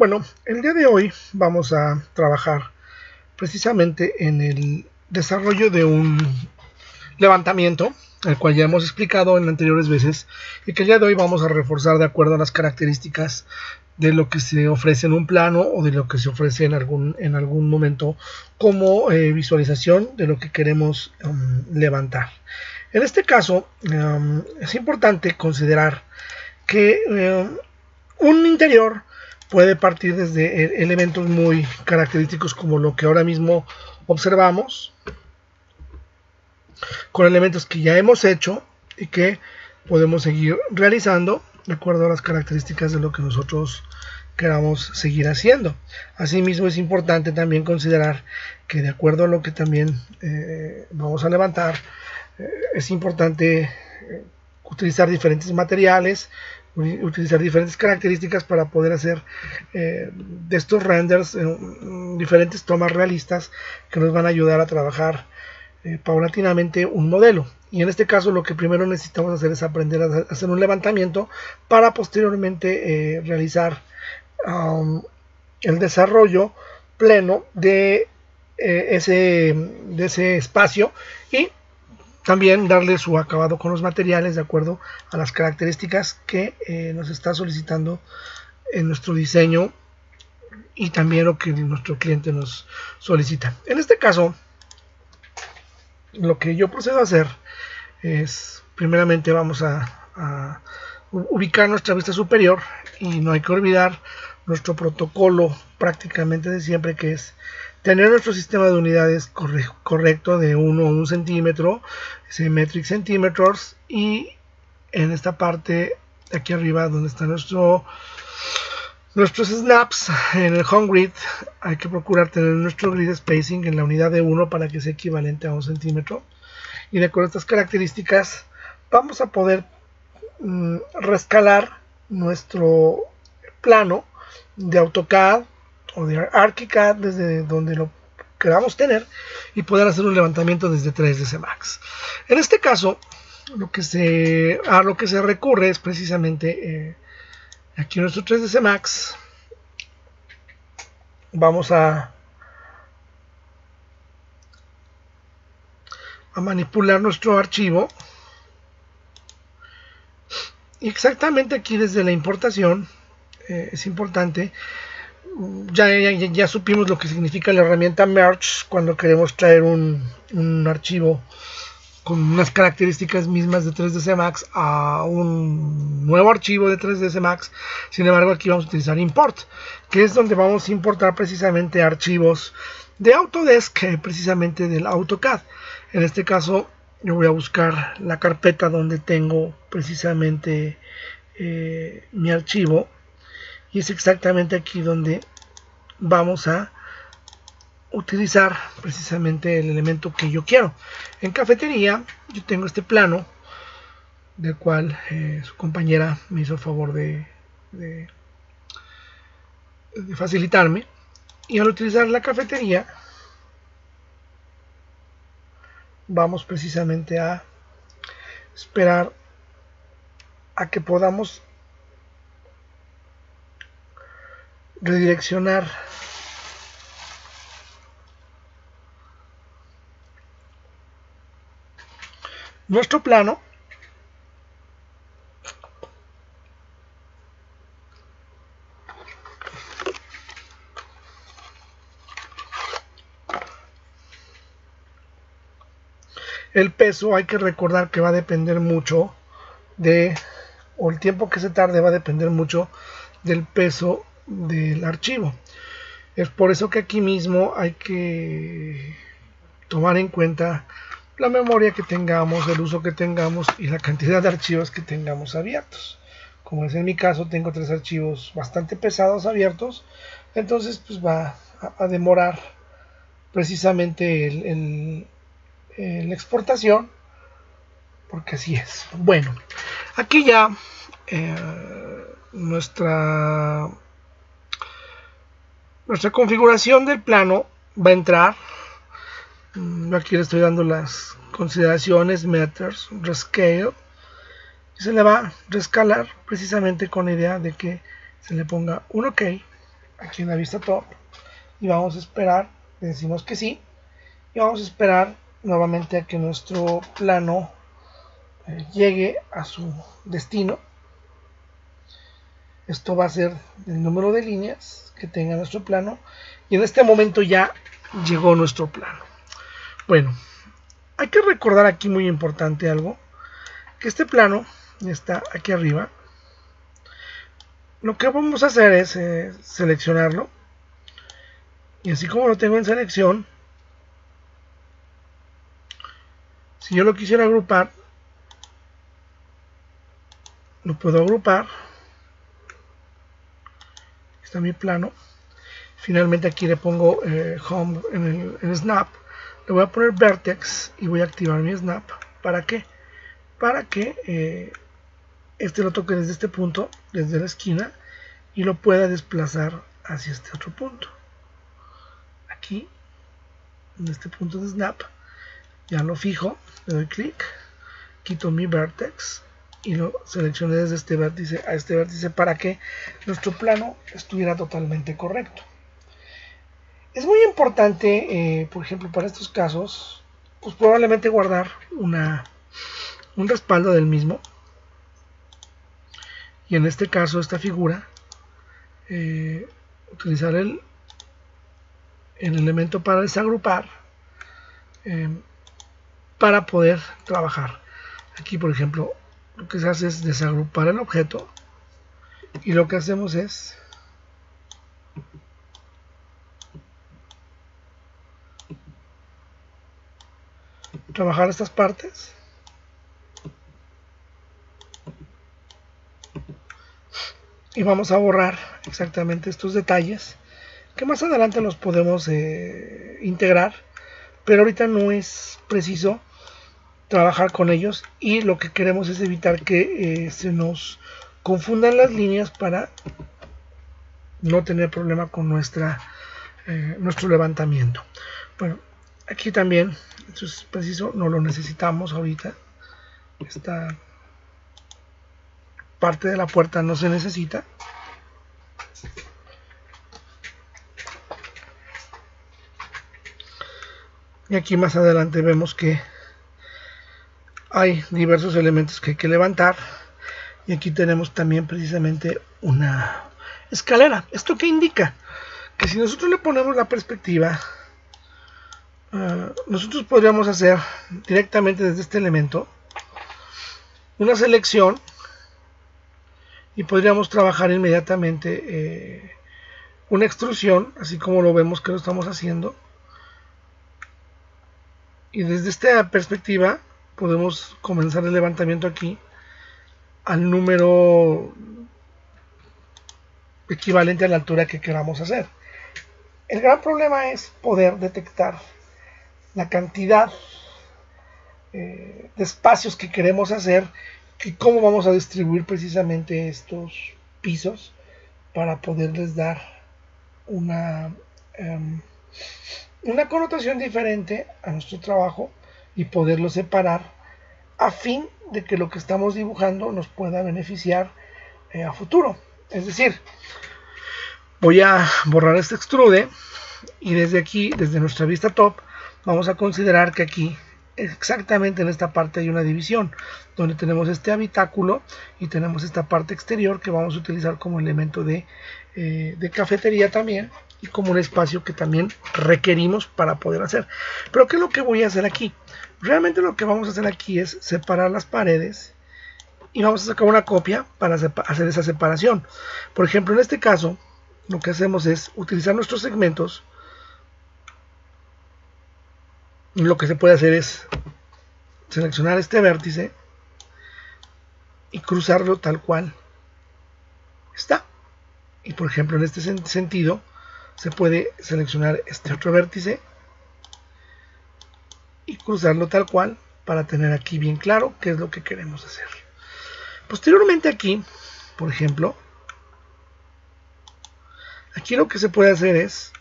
Bueno, el día de hoy vamos a trabajar precisamente en el desarrollo de un levantamiento, el cual ya hemos explicado en anteriores veces y que el día de hoy vamos a reforzar de acuerdo a las características de lo que se ofrece en un plano o de lo que se ofrece en algún momento como visualización de lo que queremos levantar. En este caso es importante considerar que un interior puede partir desde elementos muy característicos como lo que ahora mismo observamos, con elementos que ya hemos hecho y que podemos seguir realizando de acuerdo a las características de lo que nosotros queramos seguir haciendo. Asimismo, es importante también considerar que de acuerdo a lo que también vamos a levantar, es importante utilizar diferentes materiales, utilizar diferentes características para poder hacer de estos renders diferentes tomas realistas que nos van a ayudar a trabajar paulatinamente un modelo. Y en este caso lo que primero necesitamos hacer es aprender a hacer un levantamiento para posteriormente realizar el desarrollo pleno de ese espacio y también darle su acabado con los materiales de acuerdo a las características que nos está solicitando en nuestro diseño y también lo que nuestro cliente nos solicita. En este caso, lo que yo procedo a hacer es, primeramente vamos a ubicar nuestra vista superior y no hay que olvidar nuestro protocolo prácticamente de siempre, que es tener nuestro sistema de unidades correcto de 1 centímetro, metric centímetros, y en esta parte de aquí arriba donde están nuestros snaps en el home grid, hay que procurar tener nuestro grid spacing en la unidad de 1 para que sea equivalente a 1 centímetro, y de acuerdo a estas características vamos a poder rescalar nuestro plano de AutoCAD o de ArchiCAD desde donde lo queramos tener y poder hacer un levantamiento desde 3ds Max. En este caso lo que se recurre es precisamente aquí en nuestro 3ds Max. Vamos a manipular nuestro archivo y exactamente aquí desde la importación es importante. Ya supimos lo que significa la herramienta Merge cuando queremos traer un archivo con unas características mismas de 3ds Max a un nuevo archivo de 3ds Max. Sin embargo, aquí vamos a utilizar Import, que es donde vamos a importar precisamente archivos de Autodesk, precisamente del AutoCAD. En este caso, yo voy a buscar la carpeta donde tengo precisamente mi archivo. Y es exactamente aquí donde vamos a utilizar precisamente el elemento que yo quiero. En cafetería yo tengo este plano del cual su compañera me hizo el favor de facilitarme, y al utilizar la cafetería vamos precisamente a esperar a que podamos redireccionar nuestro plano el peso. Hay que recordar que va a depender mucho o el tiempo que se tarde va a depender mucho del peso del archivo. Es por eso que aquí mismo hay que tomar en cuenta la memoria que tengamos, el uso que tengamos y la cantidad de archivos que tengamos abiertos. Como es en mi caso, tengo 3 archivos bastante pesados abiertos, entonces pues va a demorar precisamente la exportación, porque así es. Bueno, aquí ya nuestra configuración del plano va a entrar. Aquí le estoy dando las consideraciones, meters, rescale, y se le va a rescalar precisamente con la idea de que se le ponga un OK aquí en la vista top y vamos a esperar, le decimos que sí, y vamos a esperar nuevamente a que nuestro plano llegue a su destino. Esto va a ser el número de líneas que tenga nuestro plano, y en este momento ya llegó nuestro plano. Bueno, hay que recordar aquí muy importante algo, que este plano está aquí arriba. Lo que vamos a hacer es seleccionarlo, y así como lo tengo en selección, si yo lo quisiera agrupar, lo puedo agrupar. Está mi plano. Finalmente aquí le pongo home en el snap, le voy a poner vertex y voy a activar mi snap. ¿Para qué? Para que este lo toque desde este punto, desde la esquina, y lo pueda desplazar hacia este otro punto. Aquí, en este punto de snap, ya lo fijo, le doy clic, quito mi vertex y lo seleccioné desde este vértice a este vértice para que nuestro plano estuviera totalmente correcto. Es muy importante, por ejemplo, para estos casos, pues probablemente guardar un respaldo del mismo. Y en este caso, esta figura, utilizar el elemento para desagrupar para poder trabajar. Aquí, por ejemplo, lo que se hace es desagrupar el objeto, y lo que hacemos es trabajar estas partes y vamos a borrar exactamente estos detalles que más adelante los podemos integrar, pero ahorita no es preciso trabajar con ellos, y lo que queremos es evitar que se nos confundan las líneas para no tener problema con nuestro levantamiento. Bueno, aquí también esto es preciso, no lo necesitamos ahorita. Esta parte de la puerta no se necesita. Y aquí más adelante vemos que hay diversos elementos que hay que levantar, y aquí tenemos también precisamente una escalera. ¿Esto qué indica? Que si nosotros le ponemos la perspectiva, nosotros podríamos hacer directamente desde este elemento una selección y podríamos trabajar inmediatamente una extrusión, así como lo vemos que lo estamos haciendo, y desde esta perspectiva podemos comenzar el levantamiento aquí al número equivalente a la altura que queramos hacer. El gran problema es poder detectar la cantidad de espacios que queremos hacer y cómo vamos a distribuir precisamente estos pisos para poderles dar una connotación diferente a nuestro trabajo y poderlo separar a fin de que lo que estamos dibujando nos pueda beneficiar a futuro. Es decir, voy a borrar este extrude, y desde aquí, desde nuestra vista top, vamos a considerar que aquí, exactamente en esta parte, hay una división donde tenemos este habitáculo y tenemos esta parte exterior que vamos a utilizar como elemento de cafetería también, y como un espacio que también requerimos para poder hacer. Pero ¿qué es lo que voy a hacer aquí? Realmente lo que vamos a hacer aquí es separar las paredes, y vamos a sacar una copia para hacer esa separación. Por ejemplo, en este caso, lo que hacemos es utilizar nuestros segmentos. Lo que se puede hacer es seleccionar este vértice y cruzarlo tal cual está. Y por ejemplo, en este sentido, se puede seleccionar este otro vértice y cruzarlo tal cual para tener aquí bien claro qué es lo que queremos hacer. Posteriormente aquí, por ejemplo, aquí lo que se puede hacer es,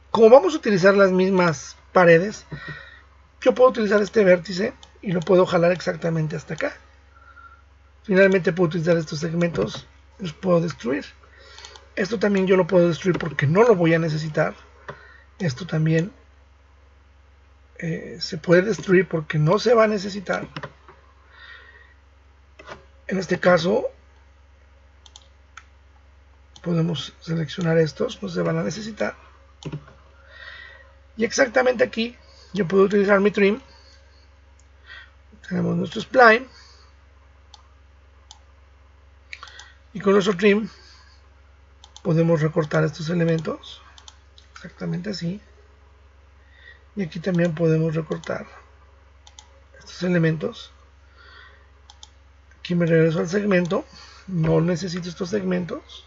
como vamos a utilizar las mismas paredes, yo puedo utilizar este vértice y lo puedo jalar exactamente hasta acá. Finalmente puedo utilizar estos segmentos, los puedo destruir. Esto también yo lo puedo destruir porque no lo voy a necesitar. Esto también se puede destruir porque no se va a necesitar. En este caso podemos seleccionar estos, no se van a necesitar. Y exactamente aquí yo puedo utilizar mi trim. Tenemos nuestro spline y con nuestro trim podemos recortar estos elementos exactamente así, y aquí también podemos recortar estos elementos. Aquí me regreso al segmento, no necesito estos segmentos,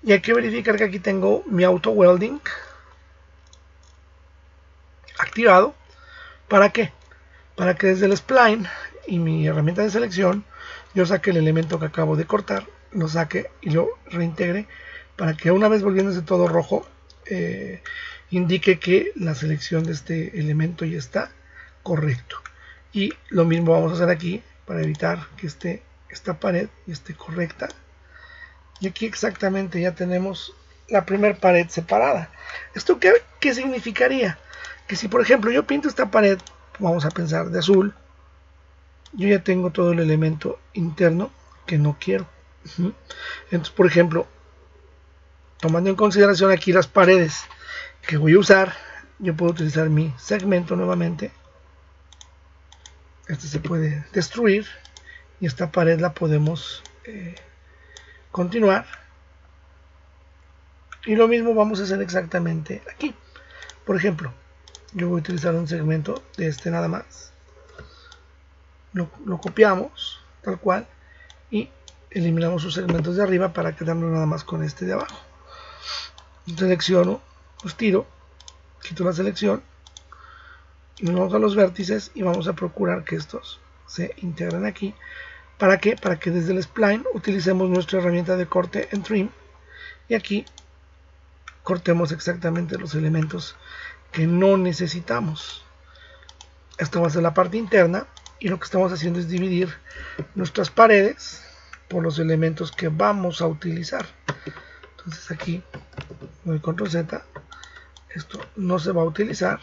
y hay que verificar que aquí tengo mi auto welding activado. ¿Para qué? Para que desde el spline y mi herramienta de selección yo saque el elemento que acabo de cortar, lo saque y lo reintegre, para que una vez volviéndose todo rojo indique que la selección de este elemento ya está correcto. Y lo mismo vamos a hacer aquí para evitar que esta pared esté correcta. Y aquí exactamente ya tenemos la primera pared separada. ¿Esto qué significaría? Que si por ejemplo yo pinto esta pared, vamos a pensar de azul, yo ya tengo todo el elemento interno que no quiero. Entonces, por ejemplo, tomando en consideración aquí las paredes que voy a usar, yo puedo utilizar mi segmento nuevamente. Este se puede destruir y esta pared la podemos continuar. Y lo mismo vamos a hacer exactamente aquí. Por ejemplo, yo voy a utilizar un segmento de este nada más. Lo copiamos tal cual y eliminamos sus segmentos de arriba para quedarnos nada más con este de abajo. Selecciono, los tiro, quito la selección y nos vamos a los vértices y vamos a procurar que estos se integren aquí. ¿Para qué? Para que desde el spline utilicemos nuestra herramienta de corte en trim y aquí cortemos exactamente los elementos que no necesitamos. Esta va a ser la parte interna y lo que estamos haciendo es dividir nuestras paredes por los elementos que vamos a utilizar. Entonces aquí doy control Z, esto no se va a utilizar.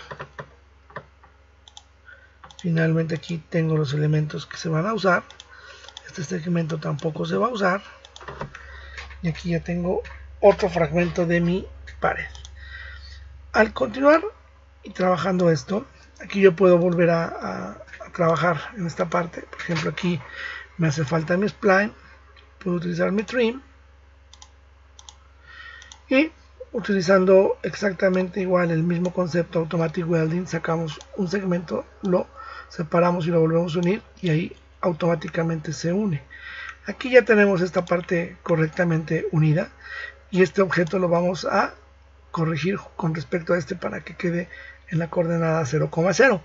Finalmente aquí tengo los elementos que se van a usar. Este segmento tampoco se va a usar. Y aquí ya tengo otro fragmento de mi pared. Al continuar y trabajando esto, aquí yo puedo volver a trabajar en esta parte. Por ejemplo, aquí me hace falta mi spline, puedo utilizar mi trim y utilizando exactamente igual el mismo concepto automatic welding, sacamos un segmento, lo separamos y lo volvemos a unir y ahí automáticamente se une. Aquí ya tenemos esta parte correctamente unida y este objeto lo vamos a corregir con respecto a este para que quede en la coordenada 0,0.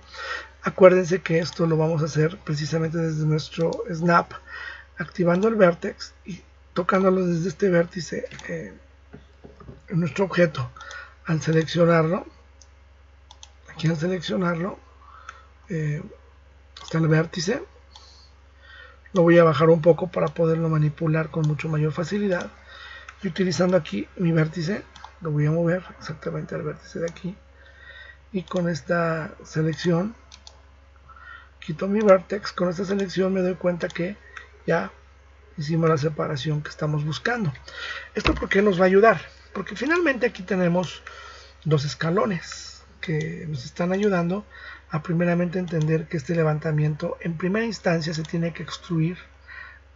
Acuérdense que esto lo vamos a hacer precisamente desde nuestro snap, activando el vertex y tocándolo desde este vértice en nuestro objeto. Al seleccionarlo, aquí al seleccionarlo está el vértice, lo voy a bajar un poco para poderlo manipular con mucho mayor facilidad y utilizando aquí mi vértice lo voy a mover exactamente al vértice de aquí y con esta selección quito mi vertex. Con esta selección me doy cuenta que ya hicimos la separación que estamos buscando. ¿Esto por qué nos va a ayudar? Porque finalmente aquí tenemos dos escalones que nos están ayudando a primeramente entender que este levantamiento en primera instancia se tiene que extruir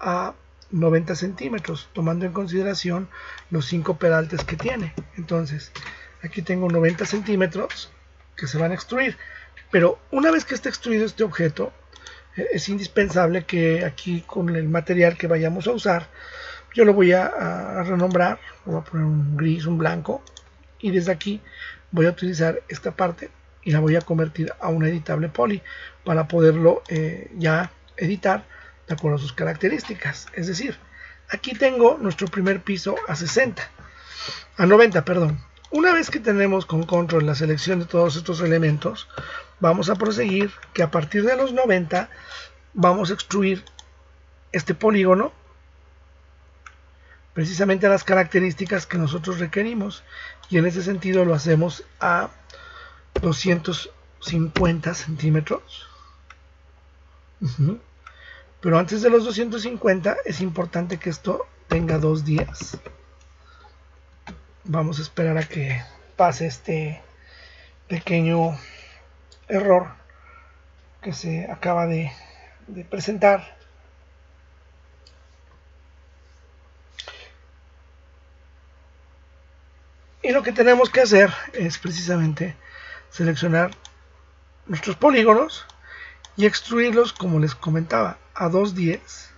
a 90 centímetros, tomando en consideración los 5 peraltes que tiene. Entonces, aquí tengo 90 centímetros que se van a extruir, pero una vez que esté extruido este objeto, es indispensable que aquí con el material que vayamos a usar, yo lo voy a renombrar, voy a poner un gris, un blanco, y desde aquí voy a utilizar esta parte y la voy a convertir a un editable poly para poderlo ya editar de acuerdo a sus características. Es decir, aquí tengo nuestro primer piso a 90, perdón. Una vez que tenemos con control la selección de todos estos elementos, vamos a proseguir que a partir de los 90 vamos a extruir este polígono precisamente a las características que nosotros requerimos, y en ese sentido lo hacemos a 250 centímetros. Pero antes de los 250 es importante que esto tenga 2 días. Vamos a esperar a que pase este pequeño error que se acaba de presentar. Y lo que tenemos que hacer es precisamente seleccionar nuestros polígonos y extruirlos, como les comentaba, a 2/10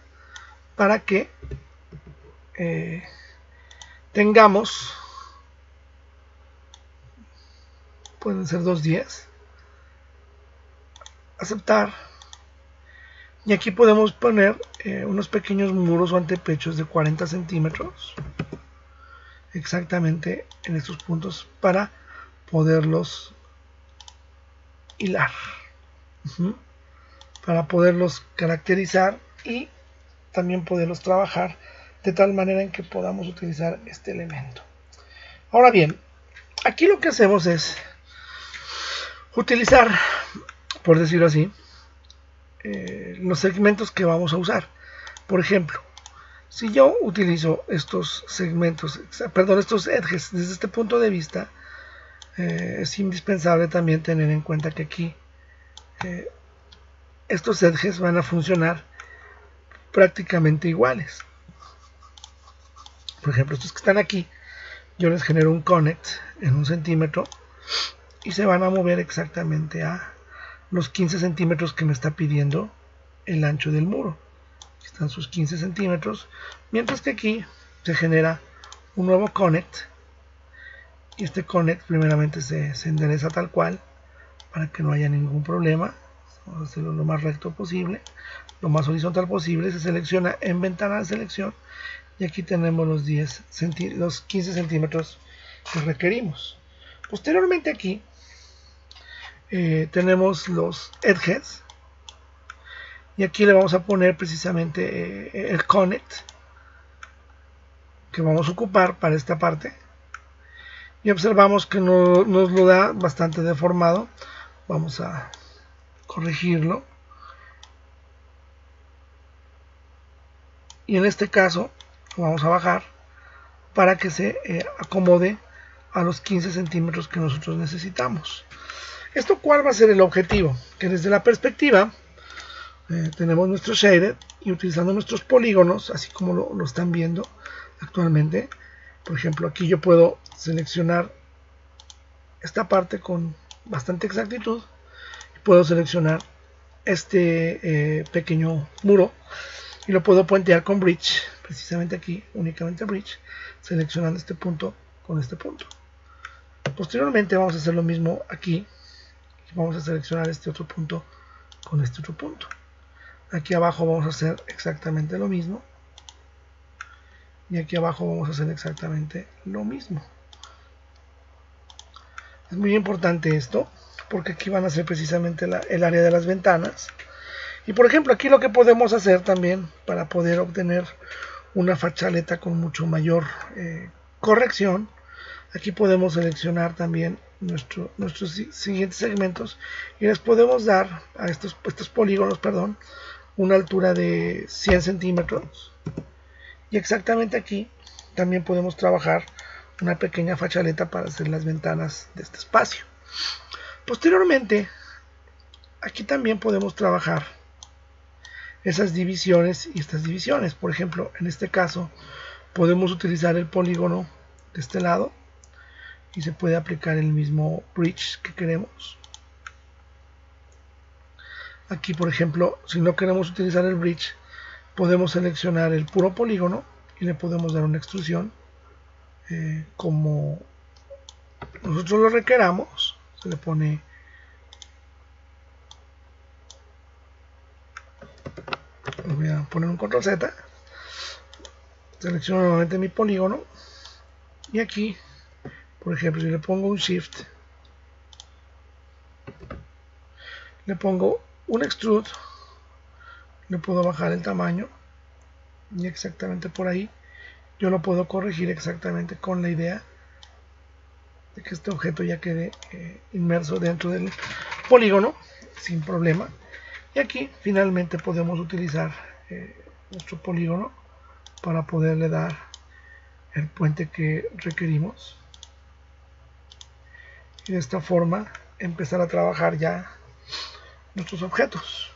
para que tengamos, pueden ser 2/10, aceptar, y aquí podemos poner unos pequeños muros o antepechos de 40 centímetros exactamente en estos puntos para poderlos hilar, para poderlos caracterizar y también poderlos trabajar de tal manera en que podamos utilizar este elemento. Ahora bien, aquí lo que hacemos es utilizar, por decirlo así, los segmentos que vamos a usar. Por ejemplo, si yo utilizo estos segmentos, perdón, estos edges desde este punto de vista, es indispensable también tener en cuenta que aquí estos edges van a funcionar prácticamente iguales. Por ejemplo, estos que están aquí, yo les genero un connect en 1 centímetro y se van a mover exactamente a los 15 centímetros que me está pidiendo el ancho del muro. Aquí están sus 15 centímetros, mientras que aquí se genera un nuevo connect, y este connect primeramente se endereza tal cual para que no haya ningún problema. Vamos a hacerlo lo más recto posible, lo más horizontal posible. Se selecciona en ventana de selección y aquí tenemos los 15 centímetros que requerimos. Posteriormente aquí tenemos los edges y aquí le vamos a poner precisamente el connect que vamos a ocupar para esta parte, y observamos que nos lo da bastante deformado. Vamos a corregirlo, y en este caso vamos a bajar para que se acomode a los 15 centímetros que nosotros necesitamos. ¿Esto cuál va a ser el objetivo? Que desde la perspectiva tenemos nuestro shader, y utilizando nuestros polígonos, así como lo están viendo actualmente, por ejemplo, aquí yo puedo seleccionar esta parte con bastante exactitud, y puedo seleccionar este pequeño muro y lo puedo puentear con bridge, precisamente aquí, únicamente bridge, seleccionando este punto con este punto. Posteriormente vamos a hacer lo mismo aquí, vamos a seleccionar este otro punto con este otro punto. Aquí abajo vamos a hacer exactamente lo mismo, y aquí abajo vamos a hacer exactamente lo mismo. Es muy importante esto, porque aquí van a ser precisamente el área de las ventanas. Y por ejemplo, aquí lo que podemos hacer también para poder obtener una fachaleta con mucho mayor corrección, aquí podemos seleccionar también nuestros siguientes segmentos y les podemos dar a estos polígonos, perdón, una altura de 100 centímetros. Y exactamente aquí también podemos trabajar una pequeña fachaleta para hacer las ventanas de este espacio. Posteriormente, aquí también podemos trabajar esas divisiones y estas divisiones. Por ejemplo, en este caso podemos utilizar el polígono de este lado y se puede aplicar el mismo bridge que queremos. Aquí, por ejemplo, si no queremos utilizar el bridge, podemos seleccionar el puro polígono y le podemos dar una extrusión como nosotros lo requeramos. Se le pone voy a poner un control Z, selecciono nuevamente mi polígono, y aquí, por ejemplo, si le pongo un shift, le pongo un extrude, le puedo bajar el tamaño y exactamente por ahí yo lo puedo corregir exactamente con la idea de que este objeto ya quede inmerso dentro del polígono sin problema. Y aquí finalmente podemos utilizar nuestro polígono para poderle dar el puente que requerimos y de esta forma empezar a trabajar ya nuestros objetos.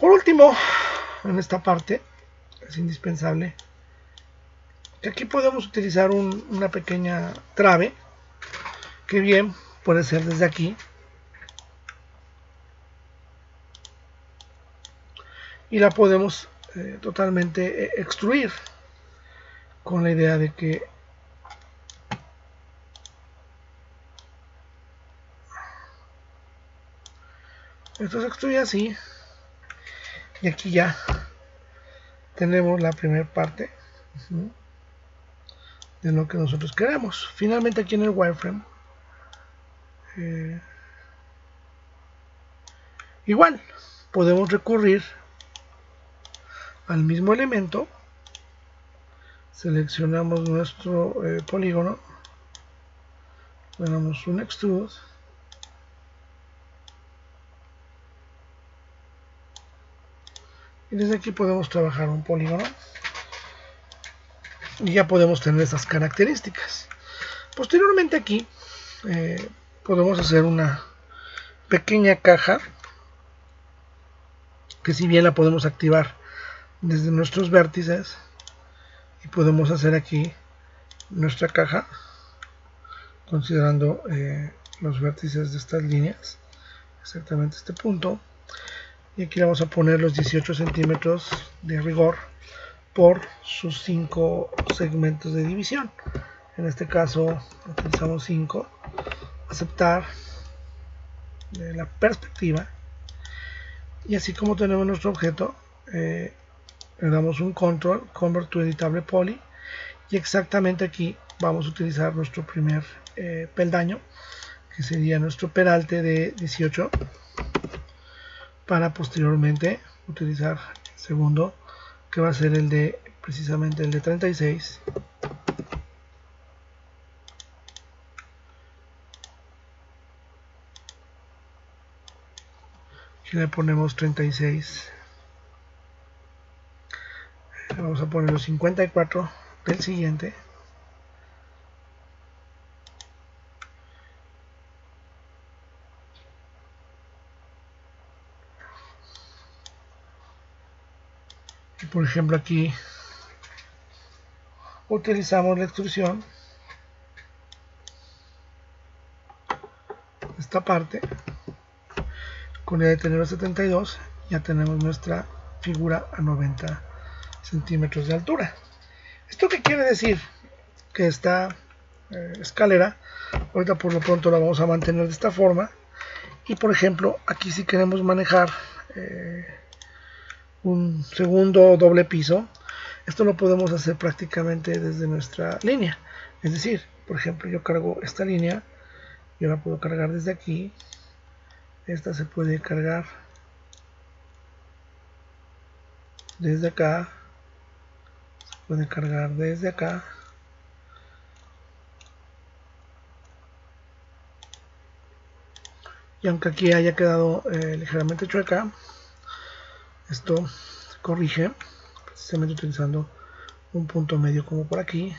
Por último, en esta parte es indispensable que aquí podemos utilizar una pequeña trave, que bien puede ser desde aquí, y la podemos totalmente extruir, con la idea de que esto se extruye así, y aquí ya tenemos la primera parte de lo que nosotros queremos. Finalmente aquí en el wireframe igual podemos recurrir al mismo elemento, seleccionamos nuestro polígono, le damos un extrude y desde aquí podemos trabajar un polígono y ya podemos tener esas características. Posteriormente aquí podemos hacer una pequeña caja que si bien la podemos activar desde nuestros vértices y podemos hacer aquí nuestra caja considerando los vértices de estas líneas, exactamente este punto, y aquí le vamos a poner los 18 centímetros de rigor por sus 5 segmentos de división. En este caso utilizamos 5, aceptar la perspectiva, y así como tenemos nuestro objeto, le damos un control, convert to editable poly, y exactamente aquí vamos a utilizar nuestro primer peldaño, que sería nuestro peralte de 18, para posteriormente utilizar el segundo, que va a ser el de precisamente el de 36, aquí le ponemos 36, vamos a poner los 54 del siguiente, y por ejemplo aquí utilizamos la extrusión, esta parte, con la de tener los 72, ya tenemos nuestra figura a 90 centímetros de altura. ¿Esto qué quiere decir? Que esta escalera, ahorita por lo pronto la vamos a mantener de esta forma, y por ejemplo aquí si queremos manejar un segundo doble piso, esto lo podemos hacer prácticamente desde nuestra línea. Es decir, por ejemplo, yo cargo esta línea, yo la puedo cargar desde aquí, esta se puede cargar desde acá, se puede cargar desde acá, y aunque aquí haya quedado ligeramente chueca, esto se corrige precisamente utilizando un punto medio como por aquí,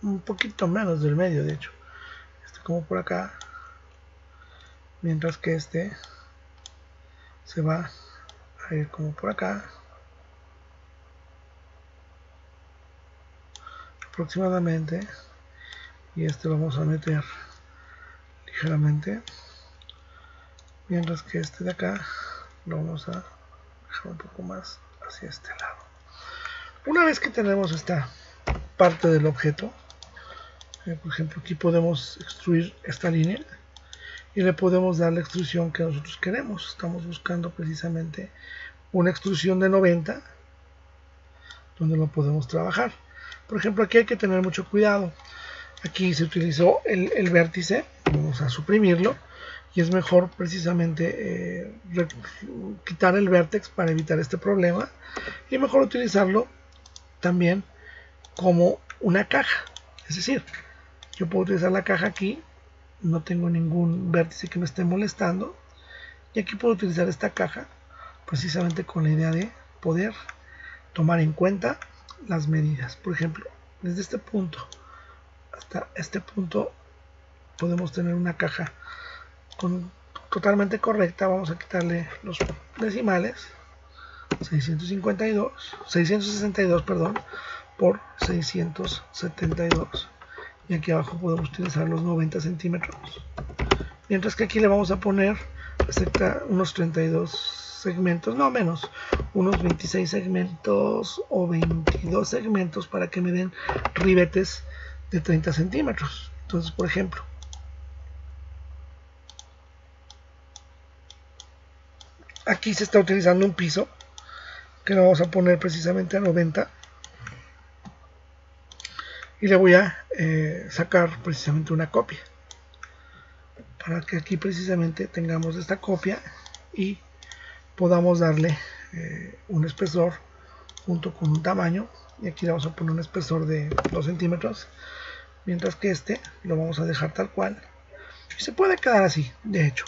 un poquito menos del medio de hecho, este como por acá, mientras que este se va a ir como por acá aproximadamente, y este lo vamos a meter ligeramente, mientras que este de acá lo vamos a dejar un poco más hacia este lado. Una vez que tenemos esta parte del objeto, por ejemplo aquí podemos extruir esta línea y le podemos dar la extrusión que nosotros queremos. Estamos buscando precisamente una extrusión de 90 donde lo podemos trabajar. Por ejemplo aquí hay que tener mucho cuidado, aquí se utilizó el vértice, vamos a suprimirlo, y es mejor precisamente quitar el vértex para evitar este problema, y mejor utilizarlo también como una caja. Es decir, yo puedo utilizar la caja aquí, no tengo ningún vértice que me esté molestando, y aquí puedo utilizar esta caja precisamente con la idea de poder tomar en cuenta las medidas. Por ejemplo, desde este punto hasta este punto podemos tener una caja totalmente correcta. Vamos a quitarle los decimales, 662 perdón, por 672, y aquí abajo podemos utilizar los 90 centímetros, mientras que aquí le vamos a poner unos 32 segmentos, no menos, unos 26 segmentos o 22 segmentos para que me den ribetes de 30 centímetros. Entonces, por ejemplo, aquí se está utilizando un piso que lo vamos a poner precisamente a 90, y le voy a sacar precisamente una copia para que aquí precisamente tengamos esta copia y podamos darle un espesor junto con un tamaño, y aquí le vamos a poner un espesor de 2 centímetros, mientras que este lo vamos a dejar tal cual, y se puede quedar así. De hecho,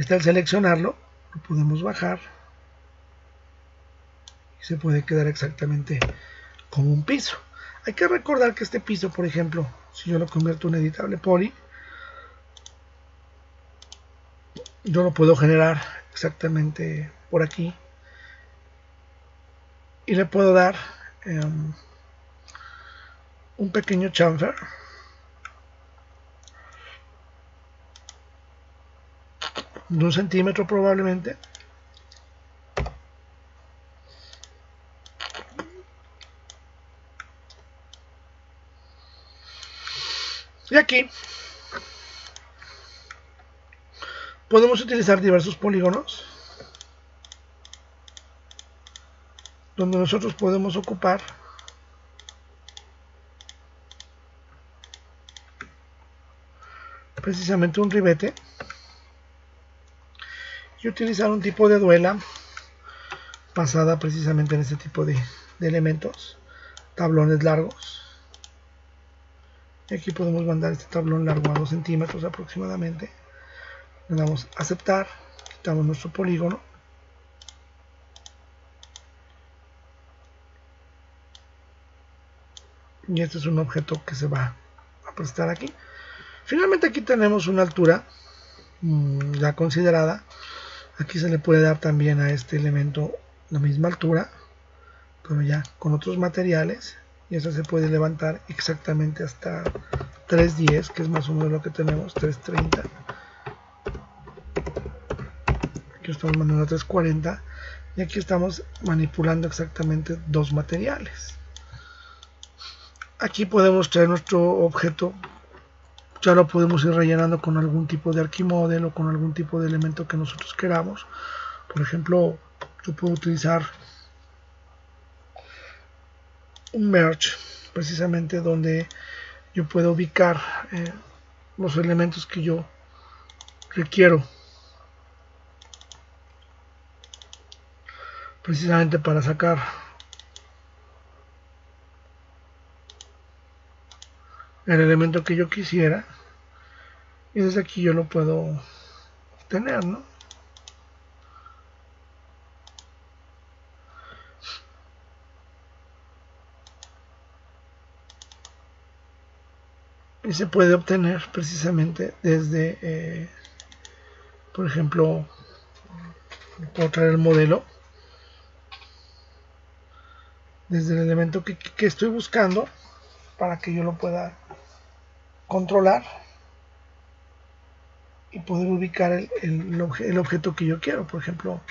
al seleccionarlo lo podemos bajar y se puede quedar exactamente como un piso. Hay que recordar que este piso, por ejemplo, si yo lo convierto en editable poly, yo lo puedo generar exactamente por aquí y le puedo dar un pequeño chamfer de 1 centímetro probablemente, y aquí podemos utilizar diversos polígonos donde nosotros podemos ocupar precisamente un ribete y utilizar un tipo de duela basada precisamente en este tipo de elementos, tablones largos. Y aquí podemos mandar este tablón largo a 2 centímetros aproximadamente. Le damos a aceptar, quitamos nuestro polígono y este es un objeto que se va a prestar aquí. Finalmente aquí tenemos una altura ya considerada. Aquí se le puede dar también a este elemento la misma altura, pero ya con otros materiales, y eso se puede levantar exactamente hasta 310, que es más o menos lo que tenemos, 330. Aquí estamos mandando a 340 y aquí estamos manipulando exactamente dos materiales. Aquí podemos traer nuestro objeto, ya lo podemos ir rellenando con algún tipo de arquimodel o con algún tipo de elemento que nosotros queramos. Por ejemplo, yo puedo utilizar un merge, precisamente donde yo puedo ubicar los elementos que yo requiero, precisamente para sacar el elemento que yo quisiera, y desde aquí yo lo puedo obtener, ¿no? Y se puede obtener precisamente desde, por ejemplo, puedo traer el modelo desde el elemento que estoy buscando para que yo lo pueda controlar y poder ubicar el objeto que yo quiero. Por ejemplo,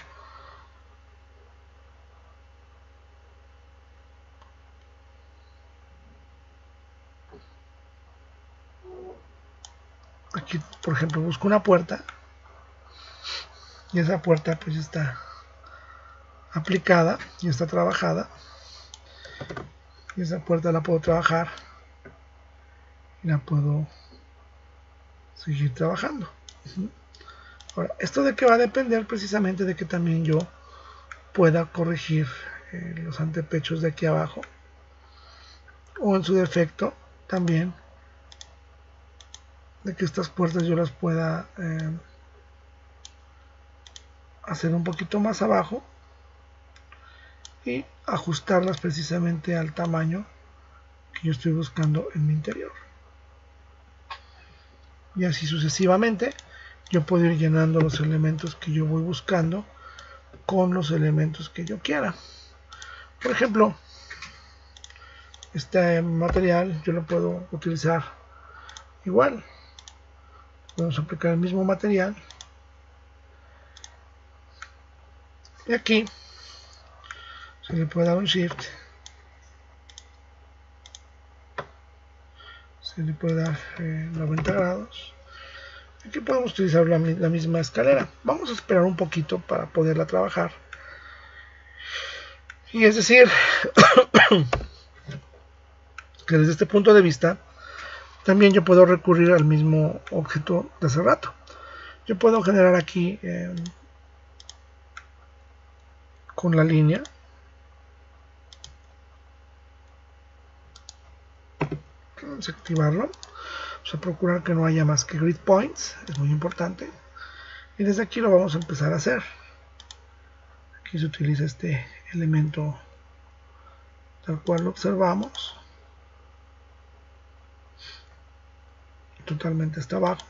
aquí, por ejemplo, busco una puerta y esa puerta pues está aplicada y está trabajada, y esa puerta la puedo trabajar y la puedo seguir trabajando. Ahora, esto de qué va a depender precisamente de que también yo pueda corregir los antepechos de aquí abajo, o en su defecto también de que estas puertas yo las pueda hacer un poquito más abajo y ajustarlas precisamente al tamaño que yo estoy buscando en mi interior. Y así sucesivamente yo puedo ir llenando los elementos que yo voy buscando con los elementos que yo quiera. Por ejemplo, este material yo lo puedo utilizar igual. Vamos a aplicar el mismo material y aquí se le puede dar un shift, se le puede dar 90 grados. Aquí podemos utilizar la misma escalera. Vamos a esperar un poquito para poderla trabajar. Y es decir, que desde este punto de vista también yo puedo recurrir al mismo objeto de hace rato. Yo puedo generar aquí con la línea vamos a activarlo. Vamos a procurar que no haya más que grid points, es muy importante, y desde aquí lo vamos a empezar a hacer. Aquí se utiliza este elemento tal cual lo observamos, totalmente hasta abajo.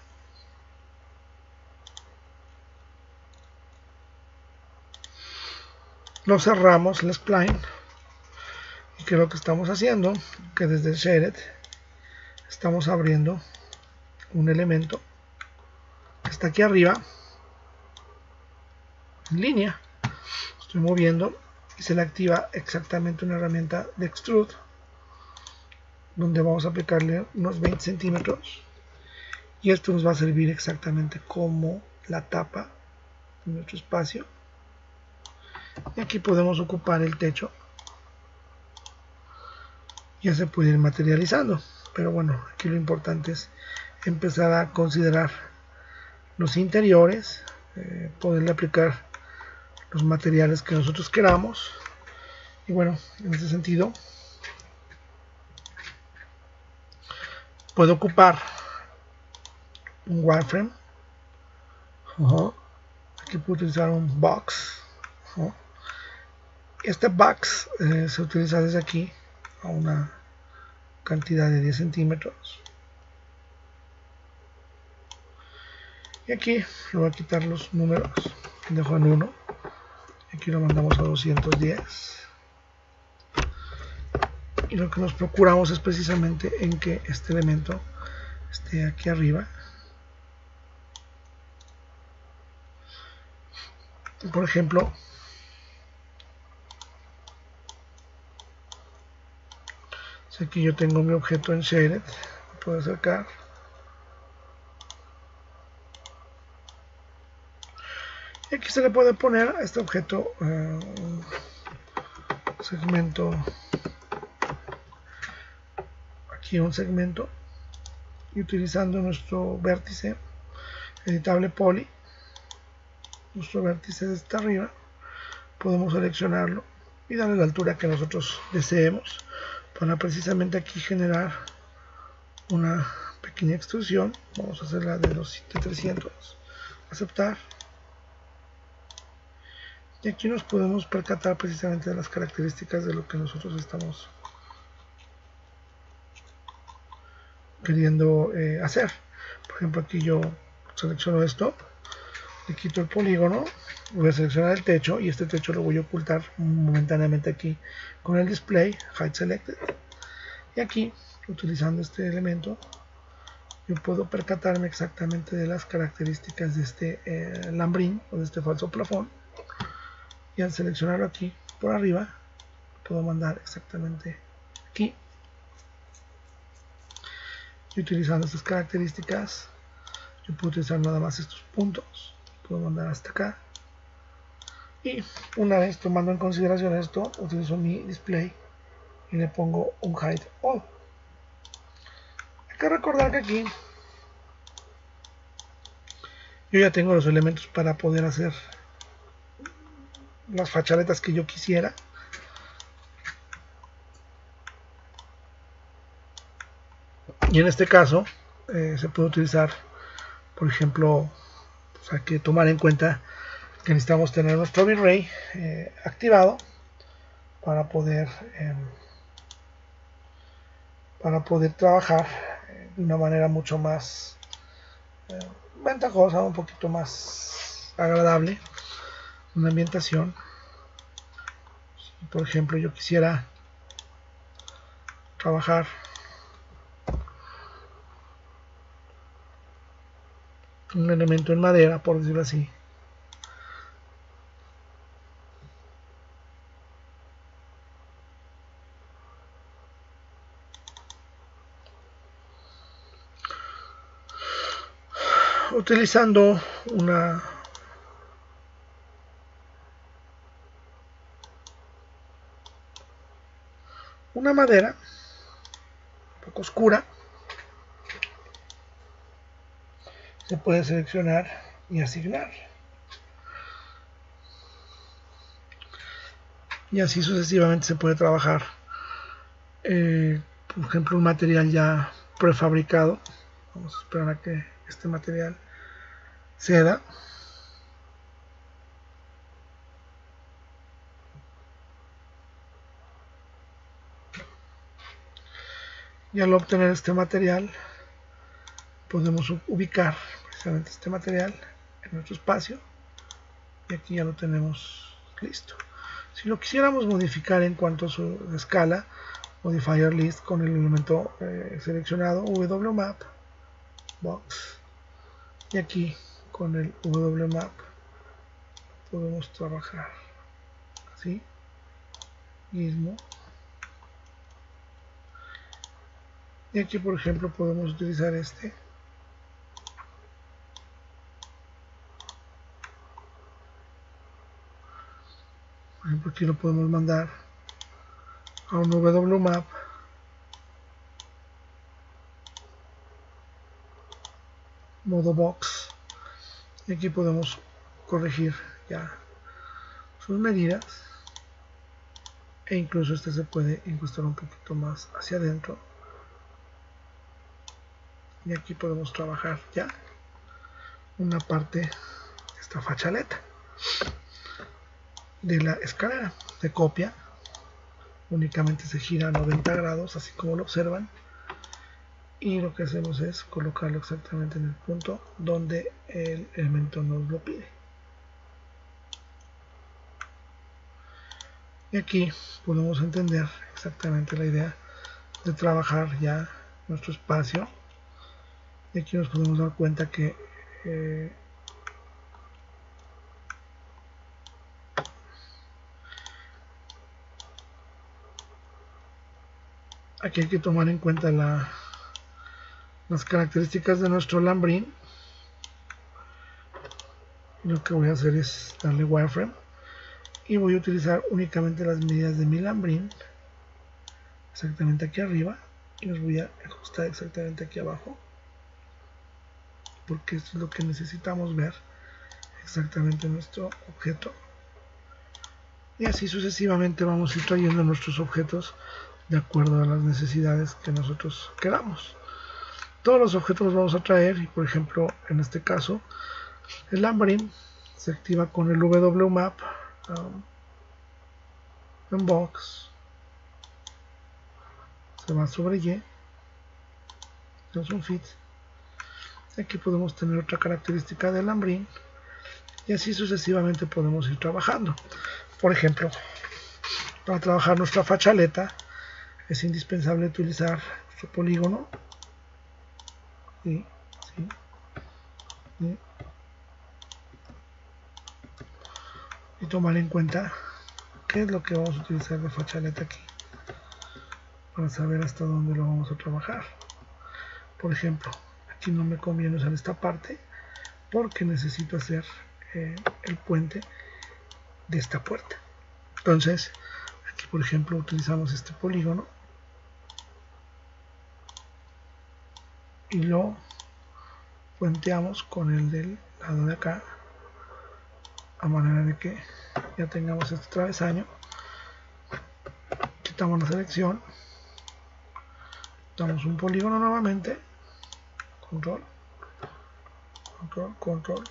Lo cerramos el spline y que lo que estamos haciendo, que desde el Shaded estamos abriendo un elemento que está aquí arriba en línea. Estoy moviendo y se le activa exactamente una herramienta de Extrude, donde vamos a aplicarle unos 20 centímetros y esto nos va a servir exactamente como la tapa de nuestro espacio. Y aquí podemos ocupar el techo, ya se puede ir materializando, pero bueno, aquí lo importante es empezar a considerar los interiores, poderle aplicar los materiales que nosotros queramos. Y bueno, en ese sentido puedo ocupar un wireframe. Aquí puedo utilizar un box. Este box se utiliza desde aquí a una cantidad de 10 centímetros. Y aquí le voy a quitar los números, dejo en 1. Aquí lo mandamos a 210. Y lo que nos procuramos es precisamente en que este elemento esté aquí arriba. Por ejemplo, si aquí yo tengo mi objeto en Shaded, lo puedo acercar. Y aquí se le puede poner a este objeto un segmento, aquí un segmento, y utilizando nuestro vértice editable poly, nuestro vértice está arriba, podemos seleccionarlo y darle la altura que nosotros deseemos para precisamente aquí generar una pequeña extrusión. Vamos a hacerla de 300, aceptar, y aquí nos podemos percatar precisamente de las características de lo que nosotros estamos queriendo hacer. Por ejemplo, aquí yo selecciono esto, le quito el polígono, voy a seleccionar el techo y este techo lo voy a ocultar momentáneamente aquí con el display Hide Selected. Y aquí, utilizando este elemento, yo puedo percatarme exactamente de las características de este lambrín o de este falso plafón, y al seleccionarlo aquí por arriba puedo mandar exactamente aquí. Y utilizando estas características yo puedo utilizar nada más estos puntos, puedo mandar hasta acá, y una vez tomando en consideración esto, utilizo mi display y le pongo un Hide All. Hay que recordar que aquí yo ya tengo los elementos para poder hacer las fachaletas que yo quisiera. Y en este caso se puede utilizar, por ejemplo, pues hay que tomar en cuenta que necesitamos tener nuestro V-Ray activado para poder trabajar de una manera mucho más ventajosa, un poquito más agradable, una ambientación. Si por ejemplo yo quisiera trabajar un elemento en madera, por decirlo así, utilizando una madera un poco oscura, se puede seleccionar y asignar, y así sucesivamente se puede trabajar por ejemplo un material ya prefabricado. Vamos a esperar a que este material ceda. Y al obtener este material podemos ubicar precisamente este material en nuestro espacio, y aquí ya lo tenemos listo. Si lo quisiéramos modificar en cuanto a su escala, modifier list con el elemento seleccionado, wmap box, y aquí con el wmap podemos trabajar así mismo. Y aquí por ejemplo podemos utilizar este, por ejemplo aquí lo podemos mandar a un wmap modo box, y aquí podemos corregir ya sus medidas, e incluso este se puede incrustar un poquito más hacia adentro, y aquí podemos trabajar ya una parte de esta fachaleta de la escalera de copia. Únicamente se gira a 90 grados, así como lo observan, y lo que hacemos es colocarlo exactamente en el punto donde el elemento nos lo pide. Y aquí podemos entender exactamente la idea de trabajar ya nuestro espacio, y aquí nos podemos dar cuenta que aquí hay que tomar en cuenta las características de nuestro lambrín. Lo que voy a hacer es darle wireframe y voy a utilizar únicamente las medidas de mi lambrín exactamente aquí arriba, y los voy a ajustar exactamente aquí abajo, porque esto es lo que necesitamos ver exactamente en nuestro objeto. Y así sucesivamente vamos a ir trayendo nuestros objetos de acuerdo a las necesidades que nosotros queramos. Todos los objetos los vamos a traer, y por ejemplo en este caso el lambrín se activa con el wmap en box, se va sobre Y, es un fit. Aquí podemos tener otra característica del lambrín, y así sucesivamente podemos ir trabajando. Por ejemplo, para trabajar nuestra fachaleta es indispensable utilizar nuestro polígono y tomar en cuenta qué es lo que vamos a utilizar de fachaleta aquí, para saber hasta dónde lo vamos a trabajar. Por ejemplo, aquí no me conviene usar esta parte porque necesito hacer el puente de esta puerta. Entonces aquí por ejemplo utilizamos este polígono y lo puenteamos con el del lado de acá, a manera de que ya tengamos este travesaño. Quitamos la selección Damos un polígono nuevamente, control, control, control.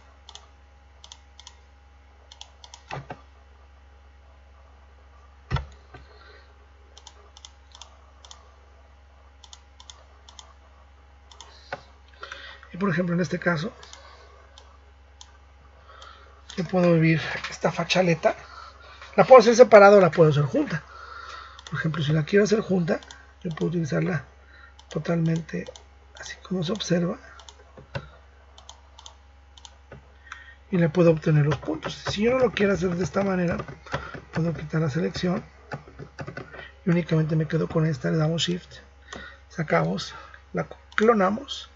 Y por ejemplo en este caso, yo puedo vivir esta fachaleta. La puedo hacer separada o la puedo hacer junta. Por ejemplo, si la quiero hacer junta, yo puedo utilizarla totalmente así como se observa. Y le puedo obtener los puntos. Si yo no lo quiero hacer de esta manera, puedo quitar la selección. Y únicamente me quedo con esta, le damos Shift. Sacamos, la clonamos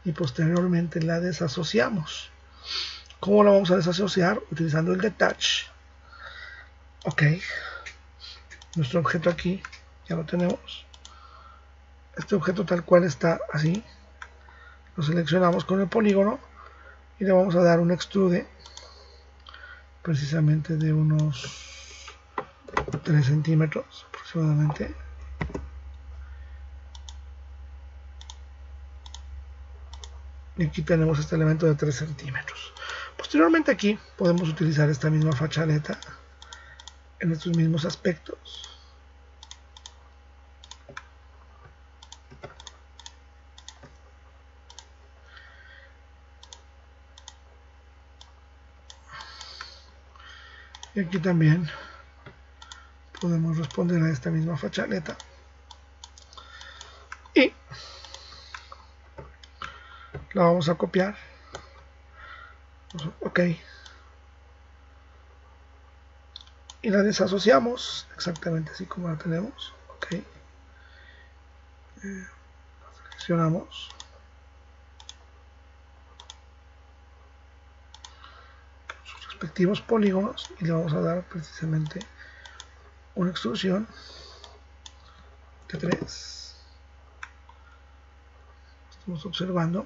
y posteriormente la desasociamos. ¿Cómo la vamos a desasociar? Utilizando el Detach. Ok. Nuestro objeto aquí ya lo tenemos. Este objeto tal cual está así. Lo seleccionamos con el polígono y le vamos a dar un extrude precisamente de unos 3 centímetros aproximadamente. Y aquí tenemos este elemento de 3 centímetros. Posteriormente aquí podemos utilizar esta misma fachaleta en estos mismos aspectos. Y aquí también podemos responder a esta misma fachaleta. Y la vamos a copiar. Ok. Y la desasociamos exactamente así como la tenemos. Ok. Seleccionamos. Sus respectivos polígonos y le vamos a dar precisamente una extrusión de 3. Estamos observando.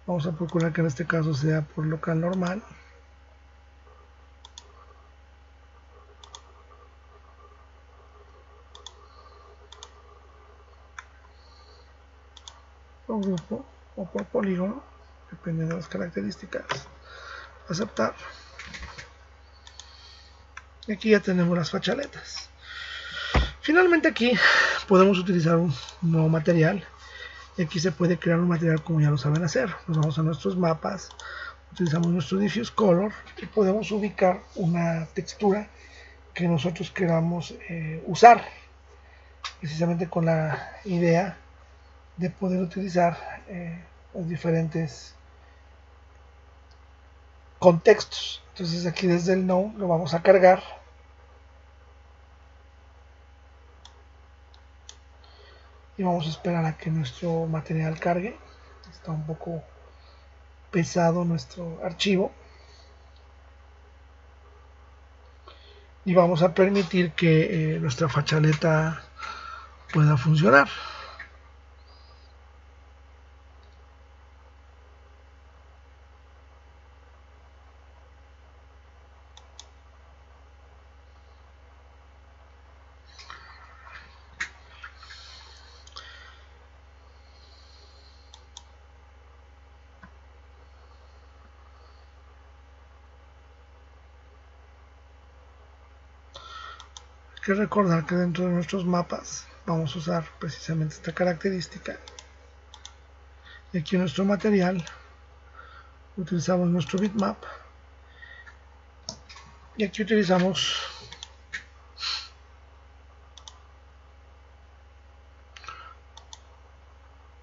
Vamos a procurar que en este caso sea por local normal. Por grupo o por polígono, depende de las características. Aceptar. Y aquí ya tenemos las fachaletas. Finalmente aquí podemos utilizar un nuevo material. Y aquí se puede crear un material como ya lo saben hacer. Nos vamos a nuestros mapas, utilizamos nuestro Diffuse Color y podemos ubicar una textura que nosotros queramos usar, precisamente con la idea de poder utilizar los diferentes contextos. Entonces aquí desde el Node lo vamos a cargar. Y vamos a esperar a que nuestro material cargue. Está un poco pesado nuestro archivo. Y vamos a permitir que nuestra fachaleta pueda funcionar. Hay que recordar que dentro de nuestros mapas vamos a usar precisamente esta característica. Y aquí en nuestro material utilizamos nuestro bitmap. Y aquí utilizamos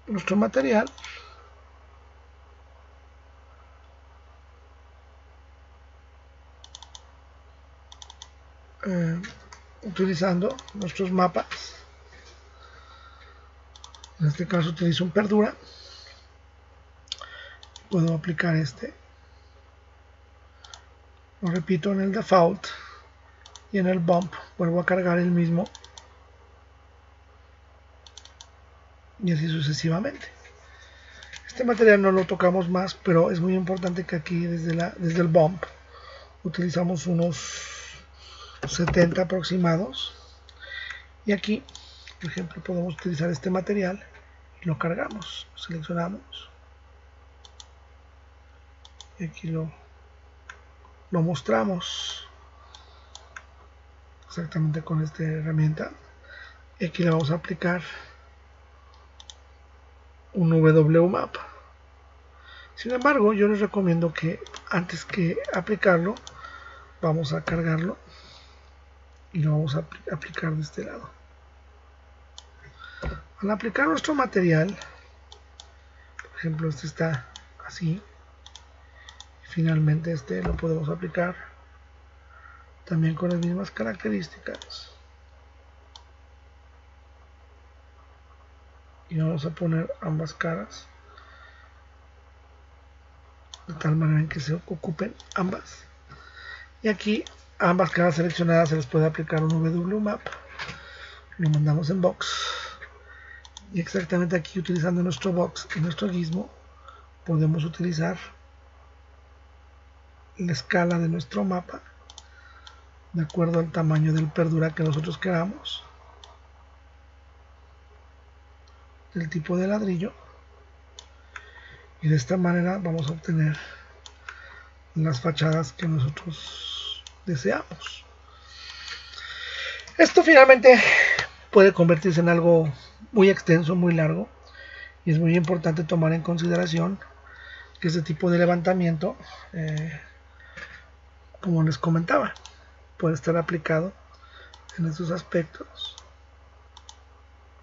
nuestro material. Utilizando nuestros mapas. En este caso utilizo un perdura. Puedo aplicar este. Lo repito en el default y en el bump vuelvo a cargar el mismo y así sucesivamente. Este material no lo tocamos más, pero es muy importante que aquí desde el bump utilizamos unos 70 aproximados y aquí por ejemplo podemos utilizar este material lo cargamos, seleccionamos y aquí lo mostramos exactamente con esta herramienta. Y aquí le vamos a aplicar un WMAP. Sin embargo, yo les recomiendo que antes que aplicarlo, vamos a cargarlo y lo vamos a aplicar de este lado. Al aplicar nuestro material, por ejemplo, este está así, y finalmente este lo podemos aplicar también con las mismas características. Y vamos a poner ambas caras de tal manera en que se ocupen ambas. Y aquí a ambas caras seleccionadas se les puede aplicar un WMAP. Lo mandamos en box. Y exactamente aquí, utilizando nuestro box y nuestro gizmo, podemos utilizar la escala de nuestro mapa de acuerdo al tamaño del perdura que nosotros queramos, del tipo de ladrillo, y de esta manera vamos a obtener las fachadas que nosotros deseamos. Esto finalmente puede convertirse en algo muy extenso, muy largo, y es muy importante tomar en consideración que este tipo de levantamiento, como les comentaba, puede estar aplicado en estos aspectos,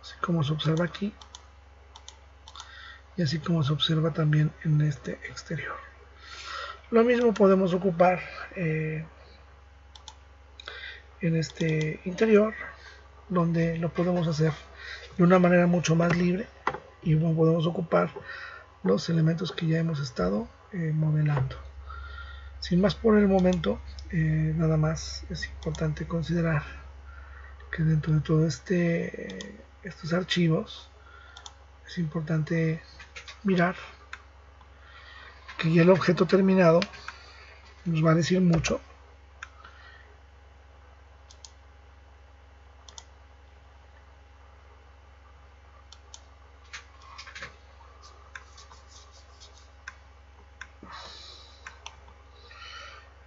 así como se observa aquí, y así como se observa también en este exterior. Lo mismo podemos ocupar en este interior, donde lo podemos hacer de una manera mucho más libre y podemos ocupar los elementos que ya hemos estado modelando. Sin más por el momento, nada más es importante considerar que dentro de todo estos archivos es importante mirar que ya el objeto terminado nos va a decir mucho.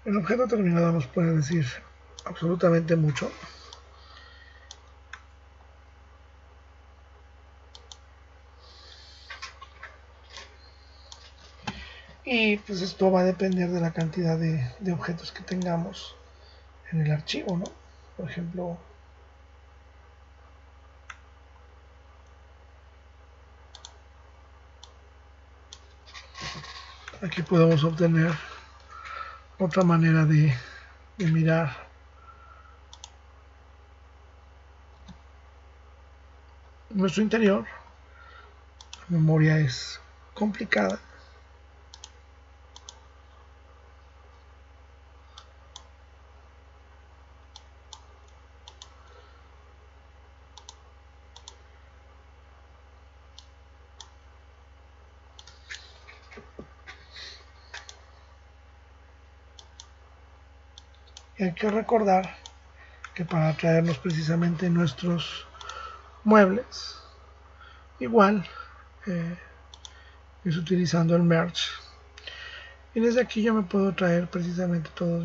El objeto terminado nos puede decir absolutamente mucho. Y pues esto va a depender de la cantidad de objetos que tengamos en el archivo, ¿no? Por ejemplo, aquí podemos obtener otra manera de mirar nuestro interior. La memoria es complicada. Y hay que recordar que para traernos precisamente nuestros muebles, igual es utilizando el merge. Y desde aquí yo me puedo traer precisamente todos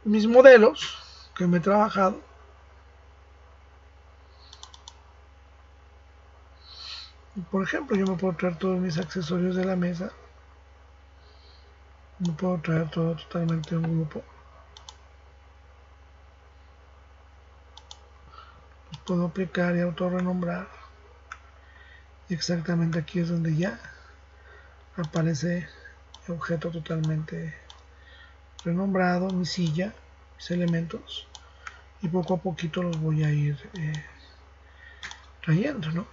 mis modelos que me he trabajado. Por ejemplo, yo me puedo traer todos mis accesorios de la mesa. Me puedo traer todo totalmente en un grupo. Los puedo aplicar y autorrenombrar. Y exactamente aquí es donde ya aparece el objeto totalmente renombrado, mi silla, mis elementos. Y poco a poquito los voy a ir trayendo, ¿no?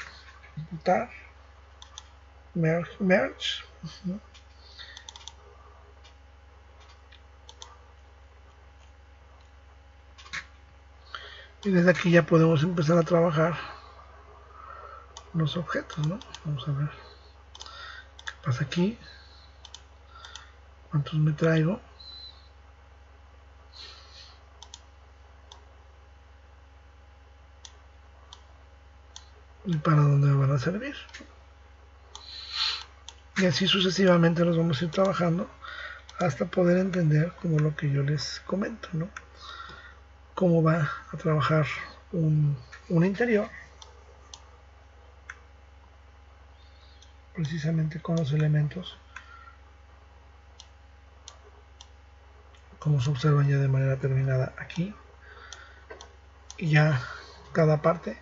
Computar, merge. Y desde aquí ya podemos empezar a trabajar los objetos, ¿no? Vamos a ver qué pasa aquí, cuántos me traigo. y para dónde me van a servir. Y así sucesivamente los vamos a ir trabajando hasta poder entender como lo que yo les comento, ¿no? Cómo va a trabajar un interior precisamente con los elementos como se observan ya de manera terminada aquí, y ya cada parte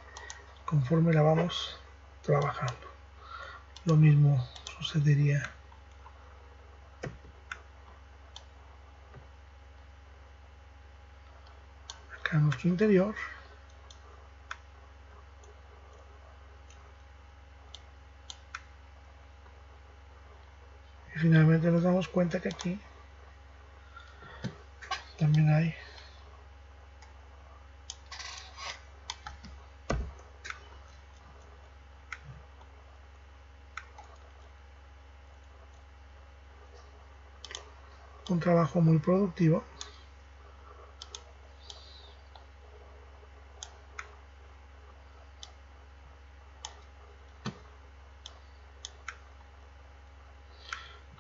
conforme la vamos trabajando. Lo mismo sucedería acá en nuestro interior. Y finalmente nos damos cuenta que aquí también hay un trabajo muy productivo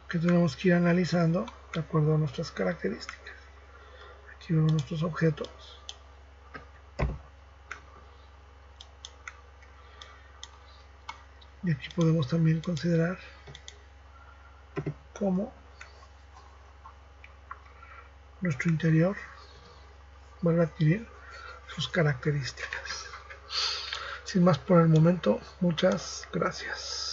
que tenemos que ir analizando de acuerdo a nuestras características. Aquí vemos nuestros objetos. Y aquí podemos también considerar cómo nuestro interior vuelve a adquirir sus características. Sin más por el momento, muchas gracias.